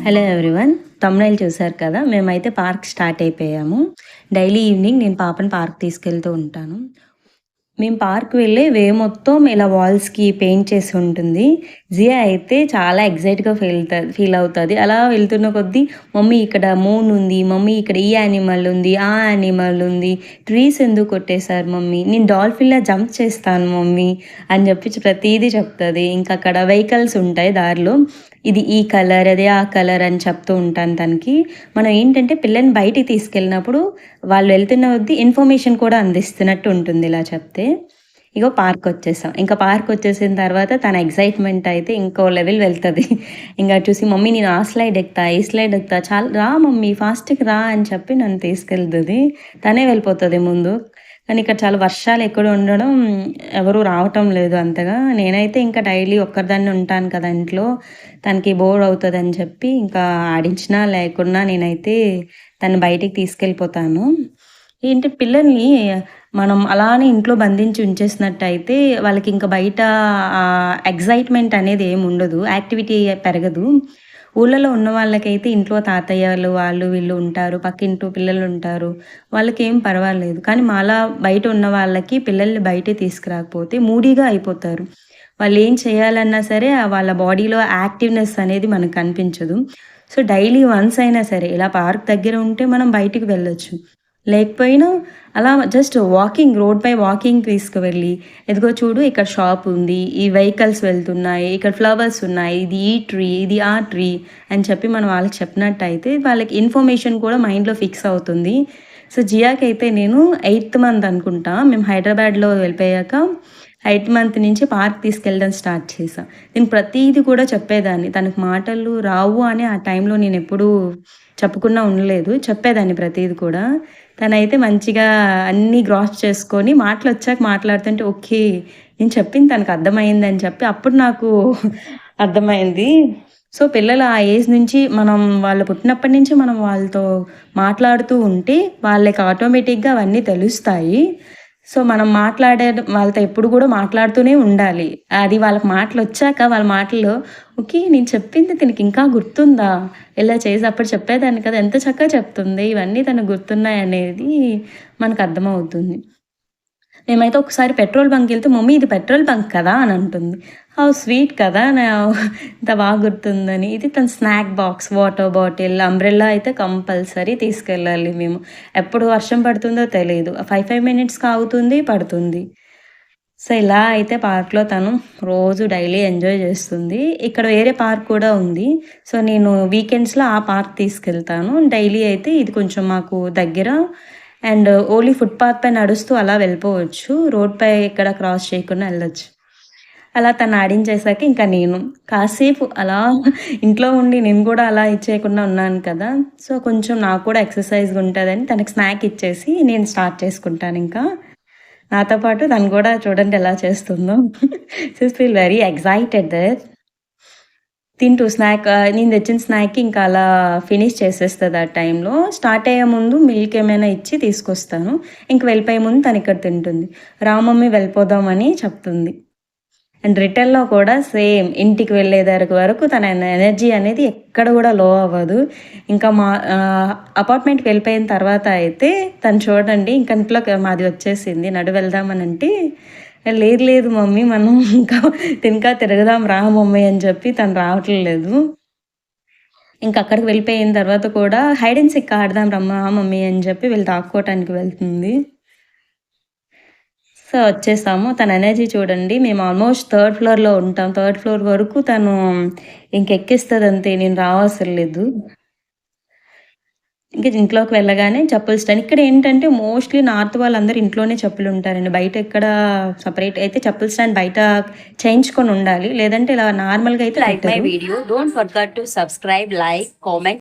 Hello everyone. Thumbnail చూసారు కదా! మేమైతే పార్క్ స్టార్ట్ అయిపోయాము. డైలీ ఈవినింగ్ నేను పాపని పార్క్ తీసుకెళ్తూ ఉంటాను. మేము పార్క్ వెళ్ళే వే మొత్తం ఇలా వాల్స్‌కి పెయింట్ చేసి ఉంటుంది. జియా అయితే చాలా ఎక్సైట్‌గా ఫీల్ అవుతది. అలా వెళ్తున్న కొద్దీ మమ్మీ ఇక్కడ మూన్ ఉంది, మమ్మీ ఇక్కడ ఈ యానిమల్ ఉంది, ఆ యానిమల్ ఉంది, ట్రీస్ ఎందుకు కొట్టేశారు మమ్మీ, నేను డాల్ఫిన్‌లా జంప్ చేస్తాను మమ్మీ అని చెప్పి ప్రతీదీ చెప్తది. ఇంకా అక్కడ వెహికల్స్ ఉంటాయి దారిలో. ఇది ఈ కలర్, అదే ఆ కలర్ అని చెప్తూ ఉంటాను తనకి. మనం ఏంటంటే పిల్లని బయటికి తీసుకెళ్ళినప్పుడు వాళ్ళు వెళ్తున్న కొద్దీ ఇన్ఫర్మేషన్ కూడా అందిస్తున్నట్టు ఉంటుంది ఇలా చెప్తే. ఇగో పార్కొచ్చేసాం. ఇంకా పార్కొచ్చేసిన తర్వాత తన ఎక్సైట్‌మెంట్ అయితే ఇంకో లెవెల్ వెళ్తది. ఇంగ చూసి మమ్మీ నేను ఆ స్లైడ్ ఎక్కుతా, ఈ స్లైడ్ ఎక్కుతా, రా మమ్మీ ఫాస్ట్‌గా రా అని చెప్పి నన్ను తీసుకెళ్తది. తనే వెళ్ళిపోతది ముందు. కానీ ఇక్కడ చాలా వర్షాలు ఎక్కువ ఉండడం ఎవరు రావటం లేదు అంతగా. నేనైతే ఇంకా డైలీ ఒక్కదాన్నే ఉంటాను కదా ఇంట్లో. తనకి బోర్ అవుతదని చెప్పి ఇంకా ఆడించినా లేకున్నా నేనైతే తను బయటికి తీసుకెళ్ళిపోతాను. ఏంటి పిల్లల్ని మనం అలానే ఇంట్లో బంధించి ఉంచేసినట్టయితే వాళ్ళకింక బయట ఎక్సైట్‌మెంట్ అనేది ఏముండదు. యాక్టివిటీ పెరగదు. ఊళ్ళలో ఉన్న వాళ్ళకైతే ఇంట్లో తాతయ్యలు వాళ్ళు వీళ్ళు ఉంటారు. పక్కింట్లో పిల్లలుంటారు. వాళ్ళకేం పర్వాలేదు. కానీ మాలా బయట ఉన్న వాళ్ళకి పిల్లల్ని బయటే తీసుకురాకపోతే మూడీగా అయిపోతారు. వాళ్ళేం చేయాలన్నా సరే వాళ్ళ బాడీలో యాక్టివ్‌నెస్ అనేది మనకు కనిపించదు. సో, డైలీ వన్స్ అయినా సరే ఇలా పార్క్ దగ్గర ఉంటే మనం బయటికి వెళ్ళొచ్చు. లేకపోయినా అలా జస్ట్ వాకింగ్ రోడ్ పై వాకింగ్ తీసుకువెళ్ళి, ఇదిగో చూడు ఇక్కడ షాప్ ఉంది, ఈ వెహికల్స్ వెళ్తున్నాయి, ఇక్కడ ఫ్లవర్స్ ఉన్నాయి, ఇది ఈ ట్రీ, ఇది ఆ ట్రీ అని చెప్పి మనం వాళ్ళకి చెప్పినట్టయితే వాళ్ళకి ఇన్ఫర్మేషన్ కూడా మైండ్‌లో ఫిక్స్ అవుతుంది. సో, జియాకైతే నేను 8థ్ మంత్ అనుకుంటా మేము హైదరాబాద్‌లో వెళ్ళిపోయాక 8థ్ మంత్ నుంచి పార్క్ తీసుకెళ్ళడం స్టార్ట్ చేశా. నేను ప్రతీది కూడా చెప్పేదాన్ని. తనకు మాటలు రావు అని ఆ టైంలో నేనెప్పుడూ చెప్పకుండా ఉండలేదు. చెప్పేదాన్ని ప్రతీది కూడా. తనైతే మంచిగా అన్నీ గ్రాస్ప్ చేసుకొని మాటలొచ్చాక మాట్లాడుతుంటే ఓకే. నేను చెప్పింది తనకు అర్థమయిందని చెప్పి అప్పుడు నాకు అర్థమైంది. సో, పిల్లలు ఆ ఏజ్ నుంచి మనం వాళ్ళు పుట్టినప్పటి నుంచి మనం వాళ్ళతో మాట్లాడుతూ ఉంటే వాళ్ళకి ఆటోమేటిక్‌గా అవన్నీ తెలుస్తాయి. సో, మనం వాళ్ళతో ఎప్పుడు గూడా మాట్లాడుతూనే ఉండాలి. అది వాళ్ళకి మాటలొచ్చాక వాళ్ళ మాటల్లో ఓకే. నేను చెప్పింది తినకింకా గుర్తుందా? ఇలా చేసి అప్పుడు చెప్పేదాన్ని కదా! ఎంత చక్కగా చెప్తుంది. ఇవన్నీ తనకు గుర్తున్నాయనేది మనకర్థమవుతుంది. మేమైతే ఒకసారి పెట్రోల్ బంక్‌కెళ్తే మమ్మీ ఇది పెట్రోల్ బంక్ కదా! అని అంటుంది. హౌ స్వీట్ కదా! ఇంత బాగా గుర్తుందని. ఇది తన snack box, water bottle, umbrella అయితే కంపల్సరీ తీసుకెళ్ళాలి మేము. ఎప్పుడు వర్షం పడుతుందో తెలీదు. 5 మినిట్స్‌కి ఆగుతుంది, పడుతుంది. సో, ఇలా అయితే పార్క్‌లో తను రోజు డైలీ ఎంజాయ్ చేస్తుంది. ఇక్కడ వేరే పార్క్ కూడా ఉంది. సో, నేను వీకెండ్స్‌లో ఆ పార్క్ తీసుకెళ్తాను. డైలీ అయితే ఇది కొంచెం మాకు దగ్గర అండ్ ఓన్లీ ఫుట్‌పాత్ పై నడుస్తూ అలా వెళ్ళిపోవచ్చు. రోడ్‌పై ఎక్కడ క్రాస్ చేయకుండా ఎళ్ళొచ్చు. అలా తను ఆడించేసాక ఇంకా నేను కాసేపు అలా ఇంట్లో ఉండి నేను కూడా అలా ఇచ్చేయకుండా ఉన్నాను కదా! సో, కొంచెం నాకు కూడా ఎక్సర్‌సైజ్‌గా ఉంటదని తనకి స్నాక్ ఇచ్చేసి నేను స్టార్ట్ చేసుకుంటానింకా. నాతో పాటు తను గూడా చూడండి ఎలా చేస్తుందో. She feel very excited there. తింటూ నేను తెచ్చిన స్నాక్‌కి ఇంకా అలా ఫినిష్ చేసేస్తది ఆ టైంలో. స్టార్ట్ అయ్యే ముందు మిల్క్ ఏమైనా ఇచ్చి తీసుకొస్తాను. ఇంక వెళ్ళిపోయే ముందు తనిక్కడ తింటుంది. రా మమ్మీ వెళ్ళిపోదామని చెప్తుంది. అండ్ రిటర్న్‌లో కూడా సేమ్ ఇంటికి వెళ్ళేదరకు వరకు తన ఎనర్జీ అనేది ఎక్కడ గూడా లో అవ్వదు. ఇంకా అపార్ట్‌మెంట్‌కి వెళ్ళిపోయిన తర్వాత అయితే తను చూడండి ఇంక ఇంట్లోకి మాది వచ్చేసింది. నడు వెళ్దామనంటే, లేదు లేదు మమ్మీ మనం ఇంకా తిరగదాం రా మమ్మీ అని చెప్పి తను రావట్లేదు. ఇంక అక్కడికి వెళ్ళిపోయిన తర్వాత కూడా హైడ్ అండ్ సీక్ ఆడదాం రమ్మా మమ్మీ అని చెప్పి వీళ్ళు దాక్కోవటానికి వెళ్తుంది. సో, వచ్చేసాము. తన ఎనర్జీ చూడండి. మేము ఆల్మోస్ట్ థర్డ్ ఫ్లోర్‌లో ఉంటాం. థర్డ్ ఫ్లోర్ వరకు తను ఇంకెక్కిస్తదంతే. నేను రావసరం లేదు. ఇంక ఇంట్లోకి వెళ్ళగానే చెప్పులు స్టాండ్. ఇక్కడేంటంటే మోస్ట్‌లీ నార్త్ వాళ్ళందరూ ఇంట్లోనే చెప్పులుంటారండి. బయట ఎక్కడ సెపరేట్ అయితే చెప్పుల స్టాండ్ బయట చేయించుకొనుండాలి. లేదంటే ఇలా నార్మల్‌గా అయితే Like my పెట్టరు. video, don't forget to subscribe, like, comment.